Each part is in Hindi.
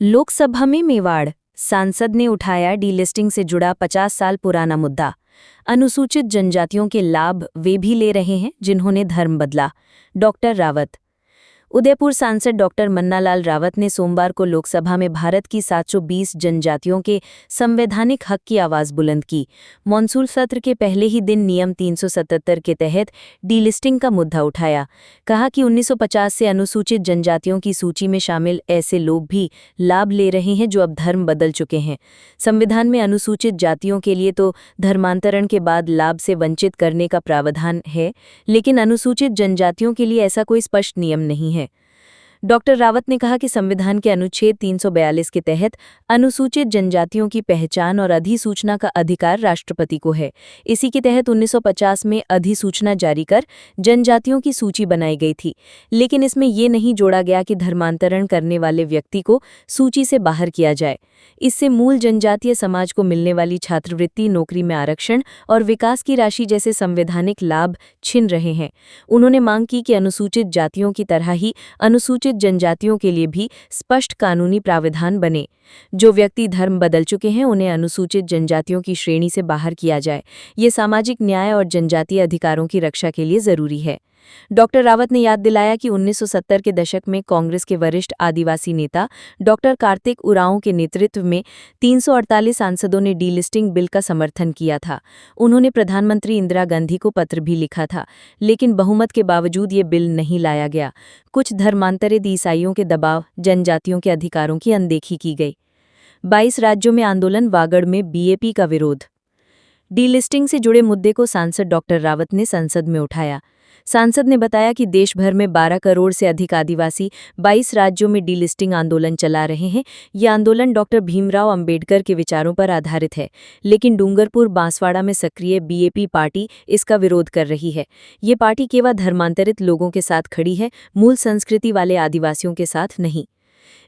लोकसभा में मेवाड़ सांसद ने उठाया डीलिस्टिंग से जुड़ा 50 साल पुराना मुद्दा। अनुसूचित जनजातियों के लाभ वे भी ले रहे हैं जिन्होंने धर्म बदला। डॉक्टर रावत। उदयपुर सांसद डॉक्टर मन्नालाल रावत ने सोमवार को लोकसभा में भारत की 720 जनजातियों के संवैधानिक हक की आवाज बुलंद की। मॉनसून सत्र के पहले ही दिन नियम 377 के तहत डीलिस्टिंग का मुद्दा उठाया। कहा कि 1950 से अनुसूचित जनजातियों की सूची में शामिल ऐसे लोग भी लाभ ले रहे हैं जो अब धर्म बदल चुके हैं। संविधान में अनुसूचित जातियों के लिए तो धर्मांतरण के बाद लाभ से वंचित करने का प्रावधान है, लेकिन अनुसूचित जनजातियों के लिए ऐसा कोई स्पष्ट नियम नहीं है। डॉक्टर रावत ने कहा कि संविधान के अनुच्छेद 342 के तहत अनुसूचित जनजातियों की पहचान और अधिसूचना का अधिकार राष्ट्रपति को है। इसी के तहत 1950 में अधिसूचना जारी कर जनजातियों की सूची बनाई गई थी, लेकिन इसमें ये नहीं जोड़ा गया कि धर्मांतरण करने वाले व्यक्ति को सूची से बाहर किया जाए। इससे मूल जनजातीय समाज को मिलने वाली छात्रवृत्ति, नौकरी में आरक्षण और विकास की राशि जैसे संवैधानिक लाभ छिन रहे हैं। उन्होंने मांग की कि अनुसूचित जातियों की तरह ही अनुसूचित जनजातियों के लिए भी स्पष्ट कानूनी प्रावधान बने। जो व्यक्ति धर्म बदल चुके हैं उन्हें अनुसूचित जनजातियों की श्रेणी से बाहर किया जाए। ये सामाजिक न्याय और जनजातीय अधिकारों की रक्षा के लिए जरूरी है। डॉक्टर रावत ने याद दिलाया कि 1970 के दशक में कांग्रेस के वरिष्ठ आदिवासी नेता डॉक्टर कार्तिक उरांव के नेतृत्व में 348 सांसदों ने डीलिस्टिंग बिल का समर्थन किया था। उन्होंने प्रधानमंत्री इंदिरा गांधी को पत्र भी लिखा था, लेकिन बहुमत के बावजूद ये बिल नहीं लाया गया। कुछ धर्मांतरित ईसाइयों के दबाव, जनजातियों के अधिकारों की अनदेखी की गई। 22 राज्यों में आंदोलन, वागड़ में बीएपी का विरोध। डीलिस्टिंग से जुड़े मुद्दे को सांसद डॉक्टर रावत ने संसद में उठाया। सांसद ने बताया कि देश भर में 12 करोड़ से अधिक आदिवासी 22 राज्यों में डीलिस्टिंग आंदोलन चला रहे हैं। यह आंदोलन डॉक्टर भीमराव अंबेडकर के विचारों पर आधारित है, लेकिन डूंगरपुर बांसवाड़ा में सक्रिय बीएपी पार्टी इसका विरोध कर रही है। ये पार्टी केवल धर्मांतरित लोगों के साथ खड़ी है, मूल संस्कृति वाले आदिवासियों के साथ नहीं।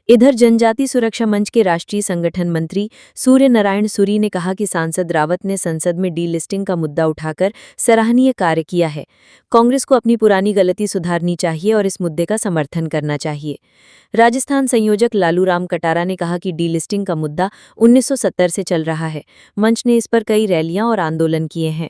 इधर जनजाति सुरक्षा मंच के राष्ट्रीय संगठन मंत्री सूर्य नारायण सूरी ने कहा कि सांसद रावत ने संसद में डीलिस्टिंग का मुद्दा उठाकर सराहनीय कार्य किया है। कांग्रेस को अपनी पुरानी गलती सुधारनी चाहिए और इस मुद्दे का समर्थन करना चाहिए। राजस्थान संयोजक लालूराम कटारा ने कहा कि डीलिस्टिंग का मुद्दा 1970 से चल रहा है। मंच ने इस पर कई रैलियां और आंदोलन किए हैं।